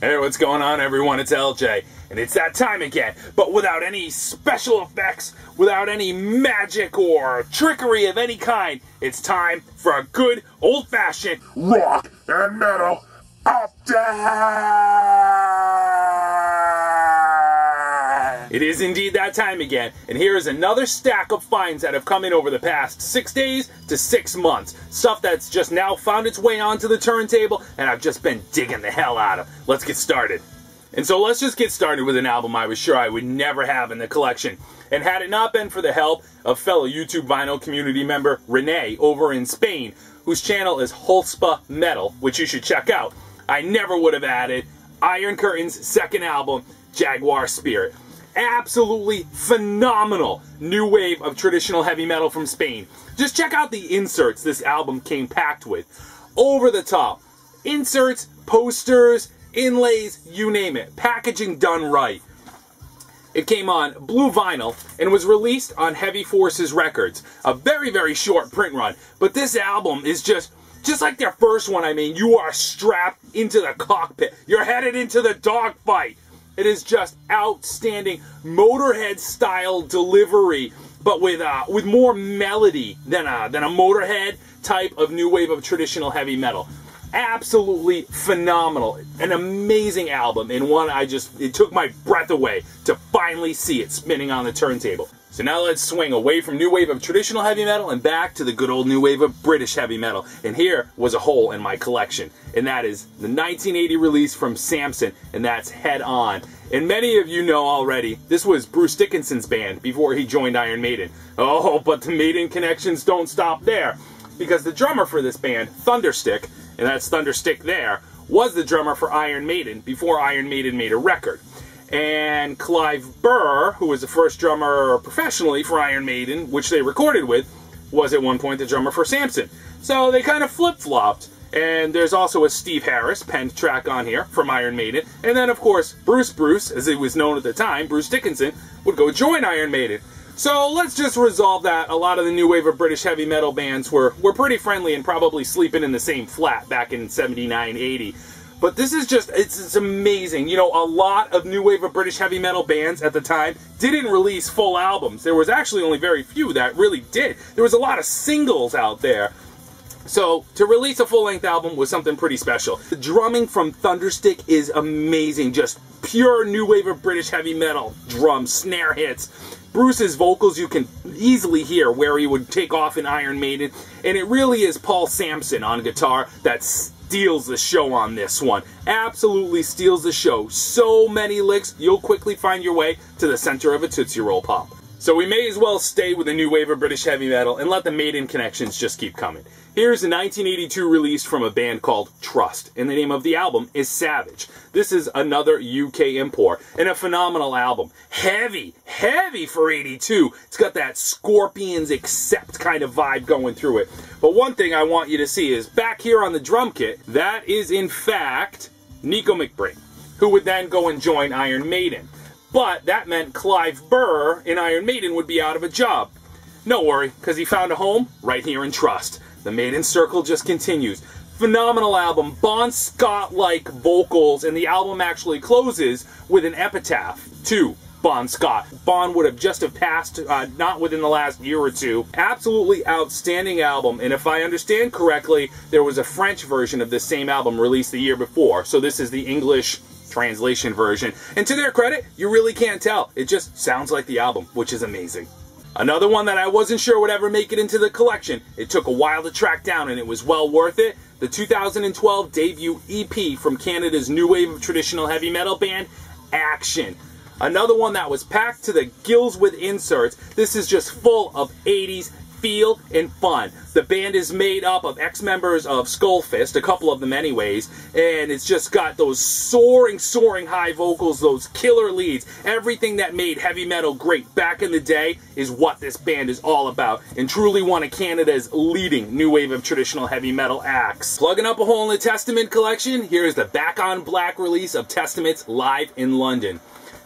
Hey, what's going on, everyone? It's LJ, and it's that time again, but without any special effects, without any magic or trickery of any kind. It's time for a good old-fashioned rock and metal update! It is indeed that time again, and here is another stack of finds that have come in over the past 6 days to 6 months. Stuff that's just now found its way onto the turntable, and I've just been digging the hell out of. Let's get started. And so let's just get started with an album I was sure I would never have in the collection. And had it not been for the help of fellow YouTube vinyl community member Renee over in Spain, whose channel is Hulspa Metal, which you should check out, I never would have added Iron Curtain's second album, Jaguar Spirit. Absolutely phenomenal new wave of traditional heavy metal from Spain. Just check out the inserts this album came packed with. Over the top. Inserts, posters, inlays, you name it. Packaging done right. It came on blue vinyl and was released on Heavy Forces Records. A very, very short print run. But this album is just like their first one. I mean, you are strapped into the cockpit. You're headed into the dogfight. It is just outstanding Motorhead-style delivery, but with more melody than a Motorhead type of new wave of traditional heavy metal. Absolutely phenomenal. An amazing album, and one it took my breath away to finally see it spinning on the turntable. So now let's swing away from new wave of traditional heavy metal and back to the good old new wave of British heavy metal. And here was a hole in my collection, and that is the 1980 release from Samson, and that's Head On. And many of you know already, this was Bruce Dickinson's band before he joined Iron Maiden. Oh, but the Maiden connections don't stop there, because the drummer for this band, Thunderstick, and that's Thunderstick there, was the drummer for Iron Maiden before Iron Maiden made a record. And Clive Burr, who was the first drummer professionally for Iron Maiden, which they recorded with, was at one point the drummer for Samson. So they kind of flip-flopped. And there's also a Steve Harris penned track on here from Iron Maiden. And then, of course, Bruce, as he was known at the time, Bruce Dickinson, would go join Iron Maiden. So let's just resolve that. A lot of the new wave of British heavy metal bands were pretty friendly and probably sleeping in the same flat back in 79, 80. But this is just, it's amazing. You know, a lot of new wave of British heavy metal bands at the time didn't release full albums. There was actually only very few that really did. There was a lot of singles out there. So, to release a full-length album was something pretty special. The drumming from Thunderstick is amazing. Just pure new wave of British heavy metal. Drums, snare hits. Bruce's vocals you can easily hear where he would take off in Iron Maiden. And it really is Paul Samson on guitar that steals the show on this one. Absolutely steals the show. So many licks, you'll quickly find your way to the center of a Tootsie Roll Pop. So we may as well stay with the new wave of British heavy metal and let the Maiden connections just keep coming. Here's a 1982 release from a band called Trust, and the name of the album is Savage. This is another UK import, and a phenomenal album. Heavy for 82. It's got that Scorpions Accept kind of vibe going through it. But one thing I want you to see is back here on the drum kit, that is in fact Nico McBrain, who would then go and join Iron Maiden. But that meant Clive Burr in Iron Maiden would be out of a job. No worry, because he found a home right here in Trust. The Maiden circle just continues. Phenomenal album, Bon Scott-like vocals, and the album actually closes with an epitaph to Bon Scott. Bon would have just passed, not within the last year or two. Absolutely outstanding album, and if I understand correctly, there was a French version of this same album released the year before, so this is the English translation version. And to their credit, you really can't tell. It just sounds like the album, which is amazing. Another one that I wasn't sure would ever make it into the collection. It took a while to track down, and it was well worth it. The 2012 debut EP from Canada's new wave of traditional heavy metal band, Action. Another one that was packed to the gills with inserts. This is just full of 80s feel and fun. The band is made up of ex-members of Skullfist, a couple of them anyways, and it's just got those soaring high vocals, those killer leads. Everything that made heavy metal great back in the day is what this band is all about, and truly one of Canada's leading new wave of traditional heavy metal acts. Plugging up a hole in the Testament collection, here's the Back on Black release of Testament's Live in London.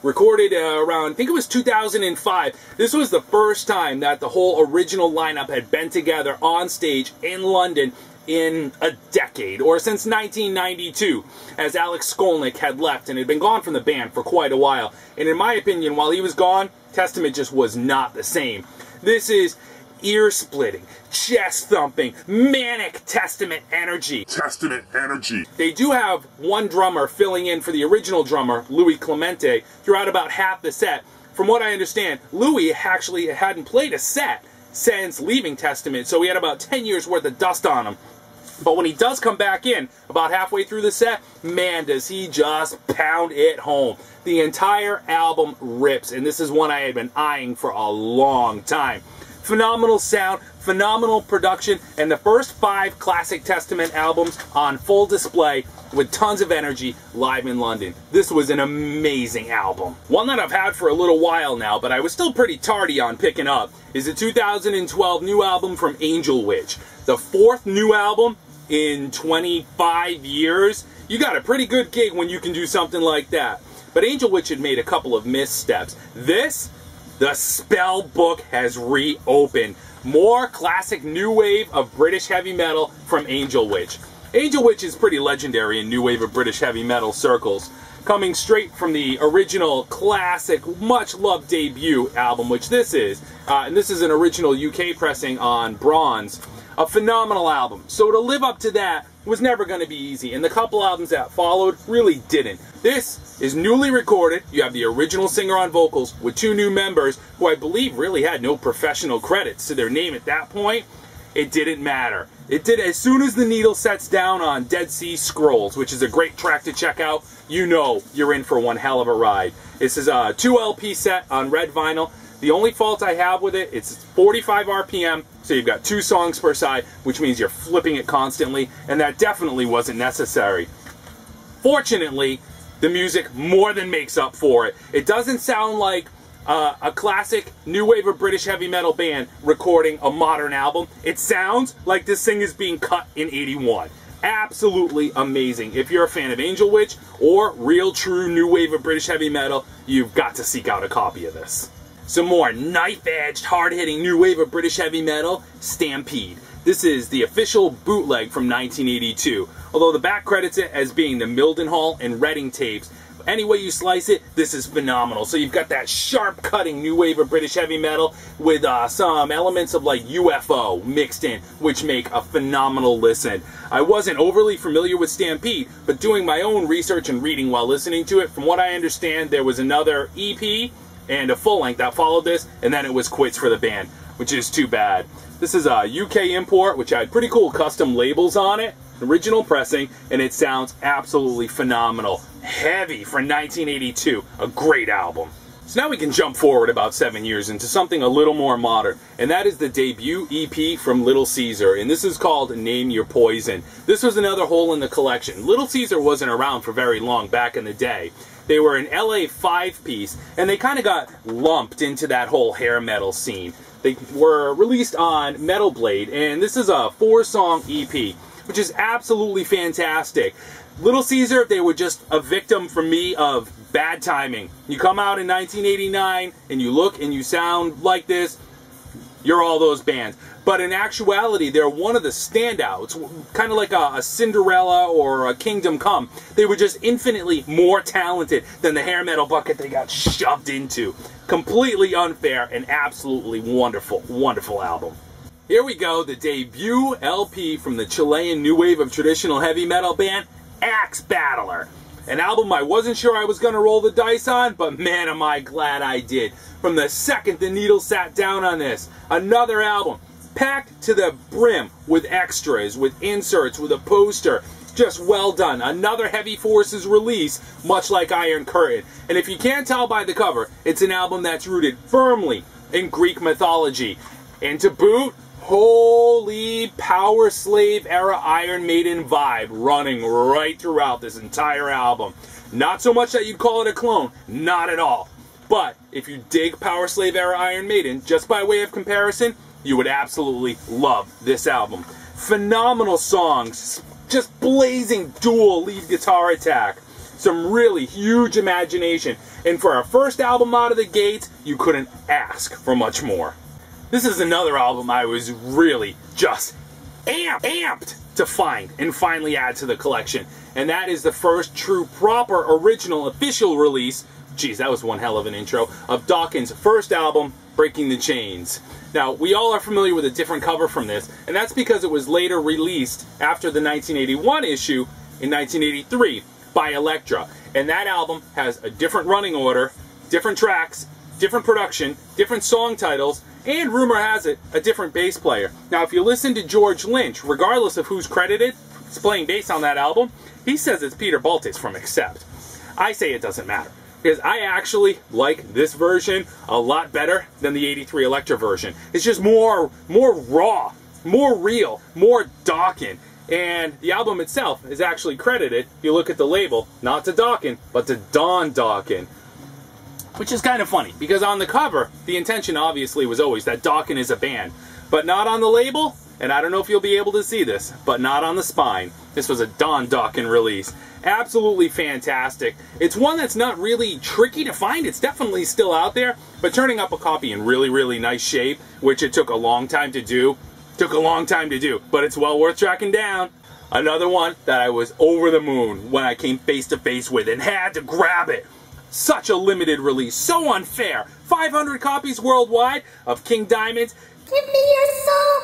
recorded around, I think it was 2005. This was the first time that the whole original lineup had been together on stage in London in a decade, or since 1992, as Alex Skolnick had left and had been gone from the band for quite a while. And in my opinion, while he was gone, Testament just was not the same. This is ear-splitting, chest-thumping, manic Testament energy. Testament energy. They do have one drummer filling in for the original drummer, Louis Clemente, throughout about half the set. From what I understand, Louis actually hadn't played a set since leaving Testament, so he had about 10 years worth of dust on him. But when he does come back in, about halfway through the set, man, does he just pound it home. The entire album rips, and this is one I had been eyeing for a long time. Phenomenal sound, phenomenal production, and the first 5 classic Testament albums on full display with tons of energy live in London. This was an amazing album. One that I've had for a little while now, but I was still pretty tardy on picking up, is the 2012 new album from Angel Witch. The 4th new album in 25 years. You got a pretty good gig when you can do something like that. But Angel Witch had made a couple of missteps. The spell book has reopened. More classic new wave of British heavy metal from Angel Witch. Angel Witch is pretty legendary in new wave of British heavy metal circles, coming straight from the original classic, much-loved debut album, which this is. And this is an original UK pressing on bronze. A phenomenal album. So to live up to that was never going to be easy, and the couple albums that followed really didn't. This is newly recorded. You have the original singer on vocals with 2 new members who I believe really had no professional credits to their name at that point. It didn't matter. It did. As soon as the needle sets down on Dead Sea Scrolls, which is a great track to check out, you know you're in for one hell of a ride. This is a 2 LP set on red vinyl. The only fault I have with it, it's 45 RPM, so you've got 2 songs per side, which means you're flipping it constantly, and that definitely wasn't necessary. Fortunately, the music more than makes up for it. It doesn't sound like a classic new wave of British heavy metal band recording a modern album. It sounds like this thing is being cut in '81. Absolutely amazing. If you're a fan of Angel Witch or real true new wave of British heavy metal, you've got to seek out a copy of this. Some more knife-edged, hard-hitting new wave of British heavy metal, Stampede. This is the official bootleg from 1982, although the back credits it as being the Mildenhall and Reading tapes. Any way you slice it, this is phenomenal. So you've got that sharp-cutting new wave of British heavy metal with some elements of like UFO mixed in, which make a phenomenal listen. I wasn't overly familiar with Stampede, but doing my own research and reading while listening to it, from what I understand, there was another EP and a full-length that followed this, and then it was quits for the band, which is too bad. This is a UK import, which had pretty cool custom labels on it, original pressing, and it sounds absolutely phenomenal. Heavy for 1982, a great album. So now we can jump forward about 7 years into something a little more modern, and that is the debut EP from Little Caesar, and this is called Name Your Poison. This was another hole in the collection. Little Caesar wasn't around for very long back in the day. They were an LA 5-piece, and they kind of got lumped into that whole hair metal scene. They were released on Metal Blade, and this is a 4-song EP, which is absolutely fantastic. Little Caesar, they were just a victim for me of bad timing. You come out in 1989, and you look and you sound like this, you're all those bands. But in actuality, they're one of the standouts, kind of like a Cinderella or a Kingdom Come. They were just infinitely more talented than the hair metal bucket they got shoved into. Completely unfair and absolutely wonderful, wonderful album. Here we go, the debut LP from the Chilean new wave of traditional heavy metal band, Axe Battler. An album I wasn't sure I was going to roll the dice on, but man am I glad I did. From the second the needle sat down on this, another album, packed to the brim with extras, with inserts, with a poster. Just well done. Another Heavy Forces release, much like Iron Curtain. And if you can't tell by the cover, it's an album that's rooted firmly in Greek mythology. And to boot, holy Power Slave era Iron Maiden vibe running right throughout this entire album. Not so much that you'd call it a clone, not at all. But if you dig Power Slave era Iron Maiden, just by way of comparison, you would absolutely love this album. Phenomenal songs, just blazing dual lead guitar attack. some really huge imagination. And for our first album out of the gates, you couldn't ask for much more. This is another album I was really just amped to find and finally add to the collection. And that is the first true, proper, original, official release, geez, that was one hell of an intro, of Dokken's first album, Breaking the Chains. Now, we all are familiar with a different cover from this, and that's because it was later released after the 1981 issue in 1983 by Elektra. And that album has a different running order, different tracks, different production, different song titles, and rumor has it, a different bass player. Now, if you listen to George Lynch, regardless of who's credited playing bass on that album, he says it's Peter Baltes from Accept. I say it doesn't matter, because I actually like this version a lot better than the 83 Elektra version. It's just more raw, more real, more Dokken. And the album itself is actually credited, if you look at the label, not to Dokken, but to Don Dokken. Which is kind of funny, because on the cover, the intention obviously was always that Dokken is a band. But not on the label, and I don't know if you'll be able to see this, but not on the spine. This was a Don Dokken release. Absolutely fantastic. It's one that's not really tricky to find. It's definitely still out there, but turning up a copy in really, really nice shape, which it took a long time to do, but it's well worth tracking down. Another one that I was over the moon when I came face to face with and had to grab it. Such a limited release, so unfair. 500 copies worldwide of King Diamond's Give Me Your Soul,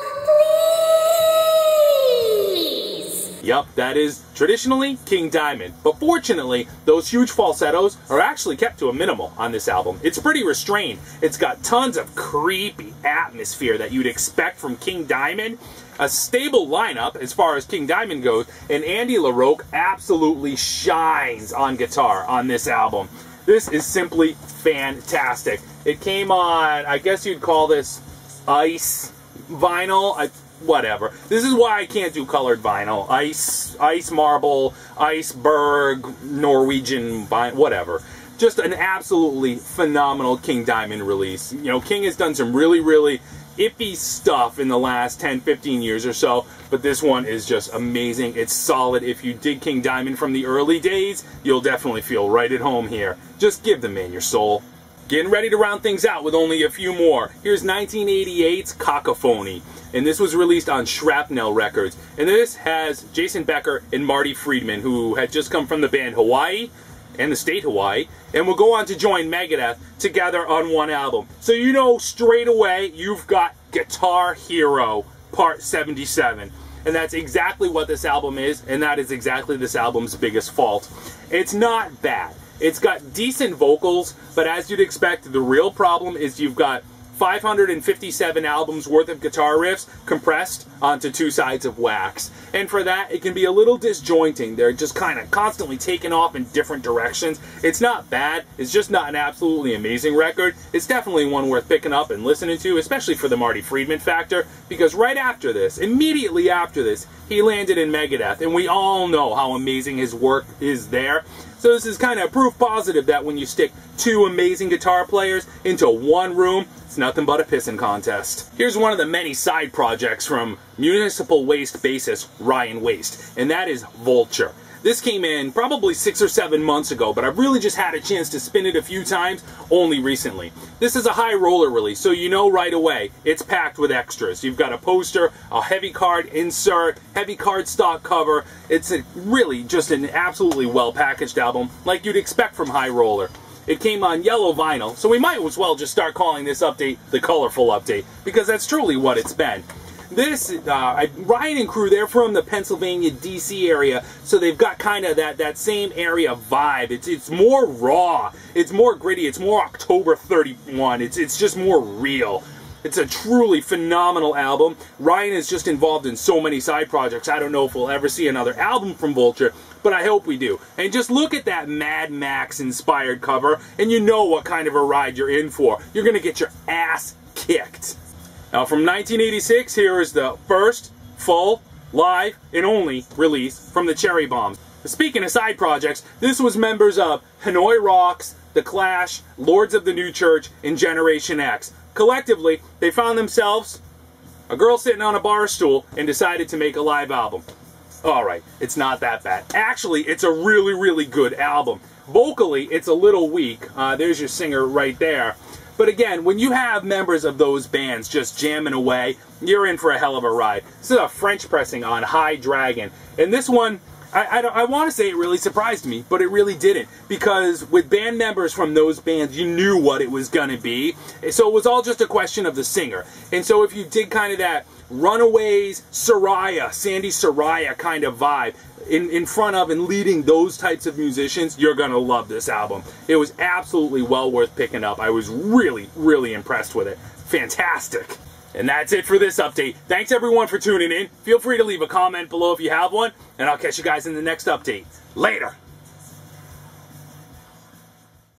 Please. Yup, that is traditionally King Diamond. But fortunately, those huge falsettos are actually kept to a minimal on this album. It's pretty restrained. It's got tons of creepy atmosphere that you'd expect from King Diamond. A stable lineup as far as King Diamond goes, and Andy LaRocque absolutely shines on guitar on this album. This is simply fantastic. It came on, I guess you'd call this ice vinyl, whatever. This is why I can't do colored vinyl. Ice marble, iceberg, Norwegian vinyl, whatever. Just an absolutely phenomenal King Diamond release. You know, King has done some really, really iffy stuff in the last 10, 15 years or so, but this one is just amazing. It's solid. If you dig King Diamond from the early days, you'll definitely feel right at home here. Just give the man your soul. Getting ready to round things out with only a few more. Here's 1988's Cacophony, and this was released on Shrapnel Records. And this has Jason Becker and Marty Friedman, who had just come from the band Hawaii and the state Hawaii, and will go on to join Megadeth together on one album. So you know straight away you've got Guitar Hero Part 77. And that's exactly what this album is, and that is exactly this album's biggest fault. It's not bad. It's got decent vocals, but as you'd expect, the real problem is you've got 557 albums worth of guitar riffs compressed onto two sides of wax. And for that, it can be a little disjointing. They're just kind of constantly taking off in different directions. It's not bad. It's just not an absolutely amazing record. It's definitely one worth picking up and listening to, especially for the Marty Friedman factor, because right after this, immediately after this, he landed in Megadeth, and we all know how amazing his work is there. So this is kind of proof positive that when you stick two amazing guitar players into one room, it's nothing but a pissing contest. Here's one of the many side projects from Municipal Waste bassist Ryan Waste, and that is Vulture. This came in probably 6 or 7 months ago, but I've really just had a chance to spin it a few times only recently. This is a high roller release, so you know right away it's packed with extras. You've got a poster, a heavy card insert, heavy cardstock cover. It's really just an absolutely well-packaged album, like you'd expect from high roller. It came on yellow vinyl, so we might as well just start calling this update the colorful update, because that's truly what it's been. This, Ryan and crew, they're from the Pennsylvania, D.C. area, so they've got kind of that same area vibe. It's more raw, it's more gritty, it's more October 31, it's just more real. It's a truly phenomenal album. Ryan is just involved in so many side projects. I don't know if we'll ever see another album from Vulture, but I hope we do. And just look at that Mad Max-inspired cover, and you know what kind of a ride you're in for. You're going to get your ass kicked. Now, from 1986, here is the first full, live, and only release from the Cherry Bombs. Speaking of side projects, this was members of Hanoi Rocks, The Clash, Lords of the New Church, and Generation X. Collectively, they found themselves a girl sitting on a bar stool and decided to make a live album. Alright, it's not that bad. Actually, it's a really, really good album. Vocally, it's a little weak. There's your singer right there. But again, when you have members of those bands just jamming away, you're in for a hell of a ride. This is a French pressing on High Dragon. And this one, I want to say it really surprised me, but it really didn't. Because with band members from those bands, you knew what it was going to be. So it was all just a question of the singer. And so if you did kind of that Runaways, Soraya, Sandy Soraya kind of vibe in front of and leading those types of musicians, you're going to love this album. It was absolutely well worth picking up. I was really, really impressed with it. Fantastic. And that's it for this update. Thanks everyone for tuning in. Feel free to leave a comment below if you have one, and I'll catch you guys in the next update. Later.